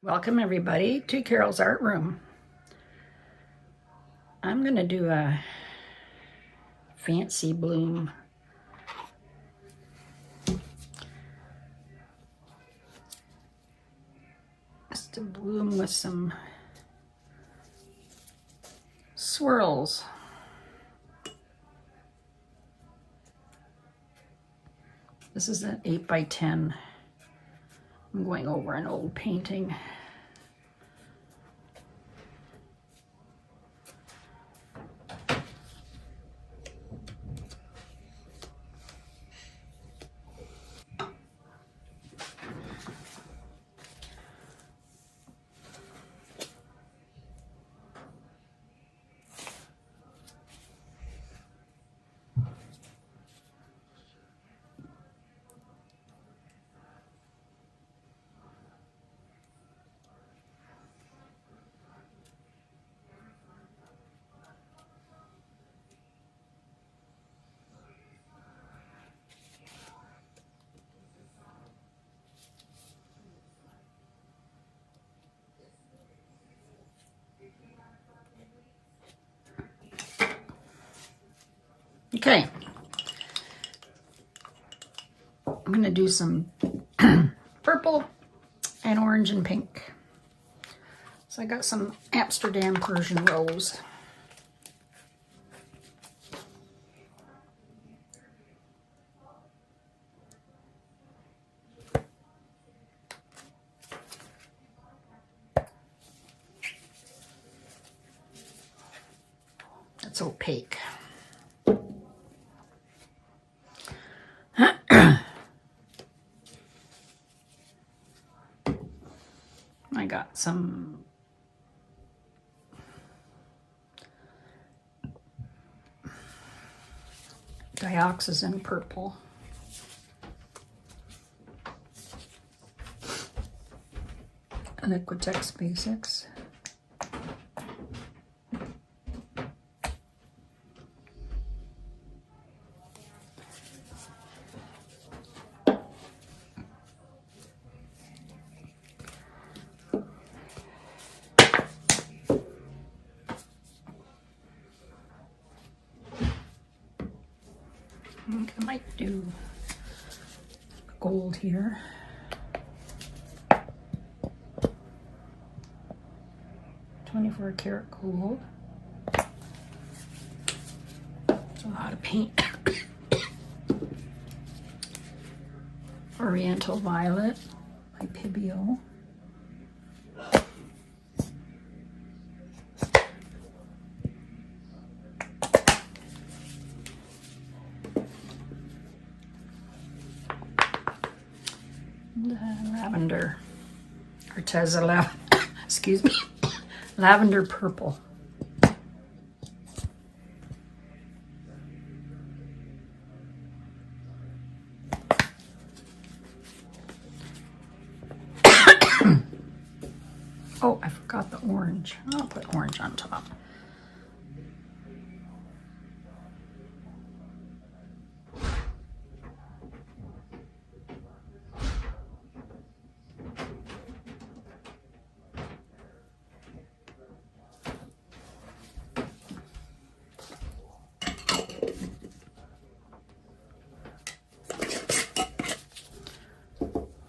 Welcome everybody to Carol's Art Room. I'm going to do a fancy bloom. Just a bloom with some swirls. This is an 8x10. I'm going over an old painting. Okay, I'm going to do some purple and orange and pink. So I got some Amsterdam Persian rose. That's opaque. I got some dioxazine purple. Liquitex Basics. I think I might do gold here. .24 karat gold. It's a lot of paint. Oriental Violet by Pibio. Lavender, Arteza excuse me, lavender purple. Oh, I forgot the orange. I'll put orange on top.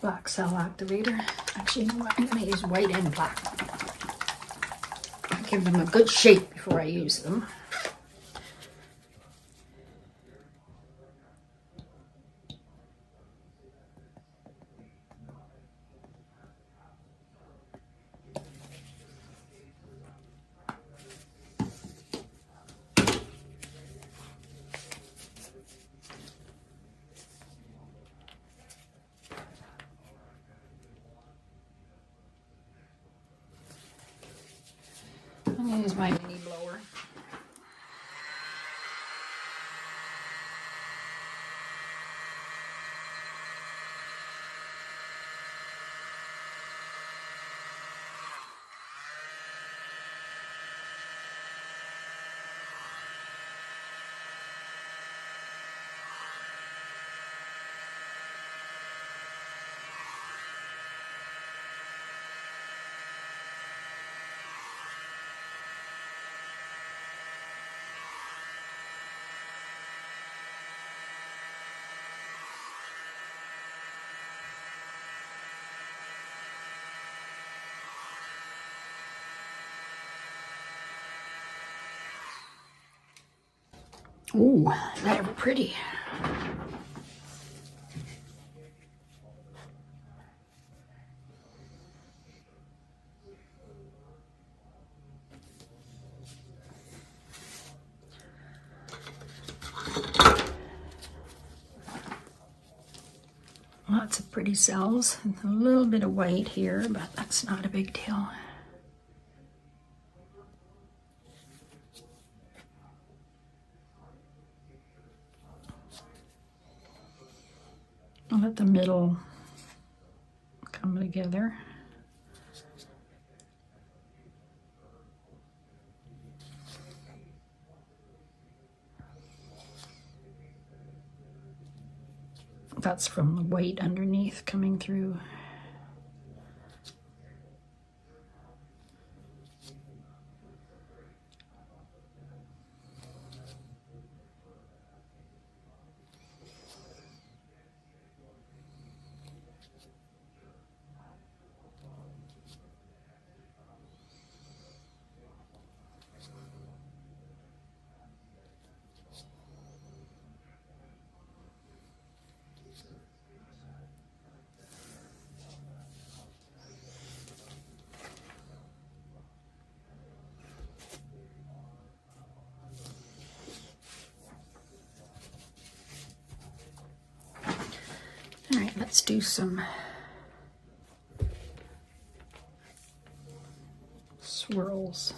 Black cell activator. Actually, you know what? I'm going to use white and black. Give them a good shape before I use them. I'm going to use my mini blower. Ooh, not ever pretty. Lots of pretty cells. A little bit of white here, but that's not a big deal. I'll let the middle come together. That's from the white underneath coming through. All right, let's do some swirls.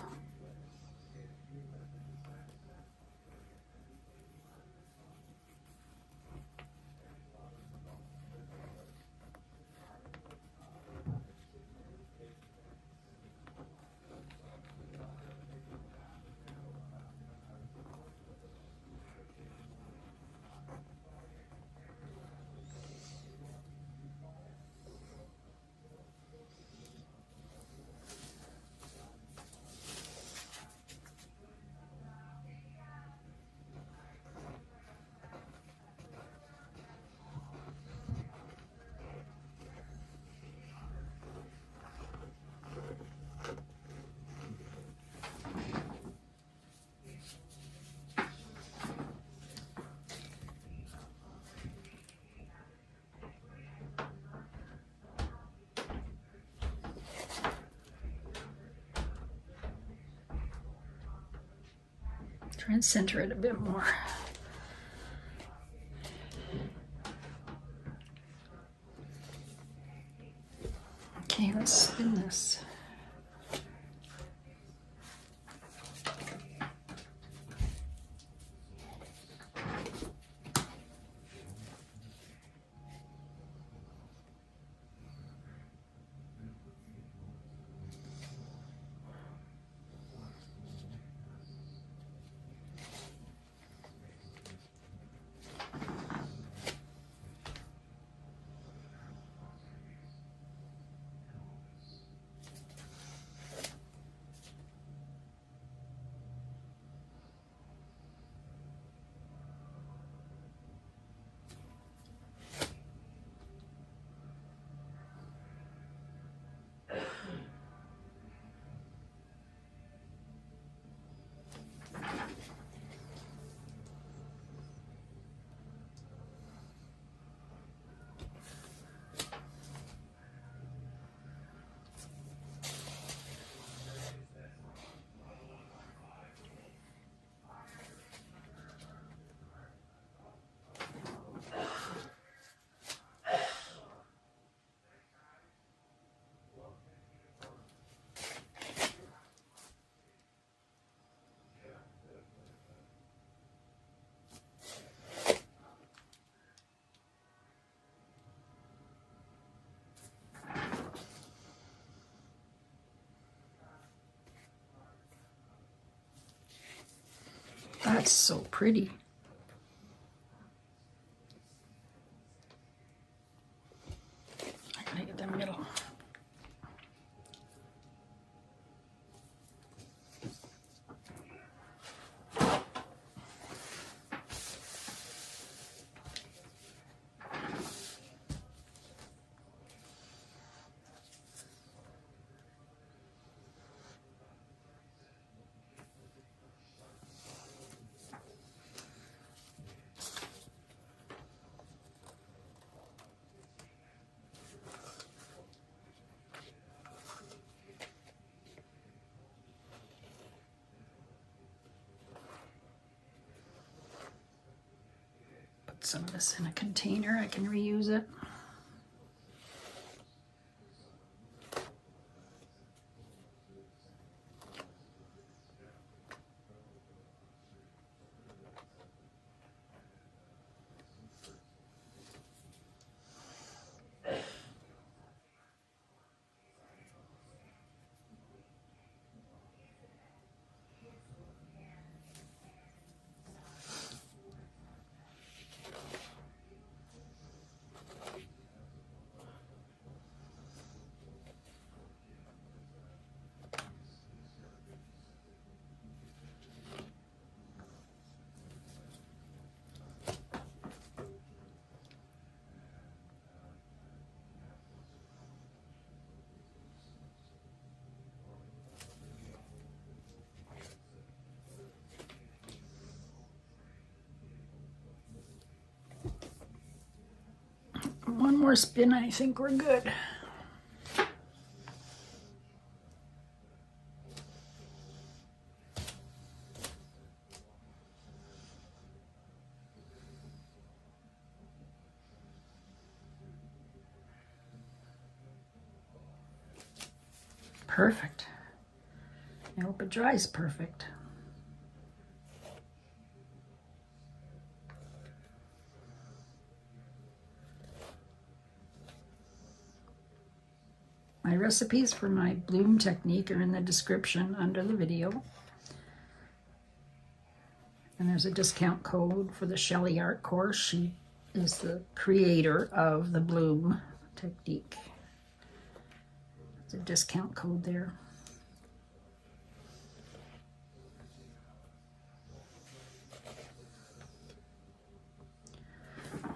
Try and center it a bit more. Okay, let's spin this. That's so pretty. I gotta get the middle. put some of this in a container. I can reuse it. One more spin, I think we're good. Perfect. I hope it dries perfect. My recipes for my bloom technique are in the description under the video. And there's a discount code for the Sheleeart course. She is the creator of the bloom technique. There's a discount code there.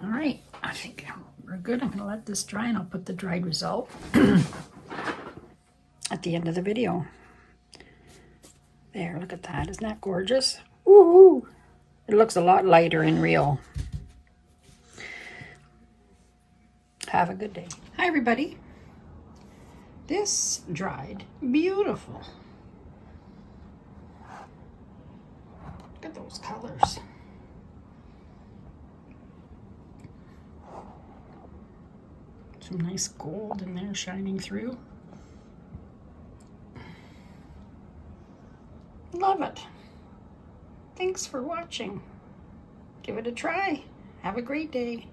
All right, I think we're good. I'm going to let this dry and I'll put the dried result at the end of the video. There, look at that. Isn't that gorgeous? Woohoo! It looks a lot lighter in real. Have a good day. Hi, everybody. This dried beautiful. Look at those colors. Some nice gold in there shining through. Love it. Thanks for watching. Give it a try. Have a great day.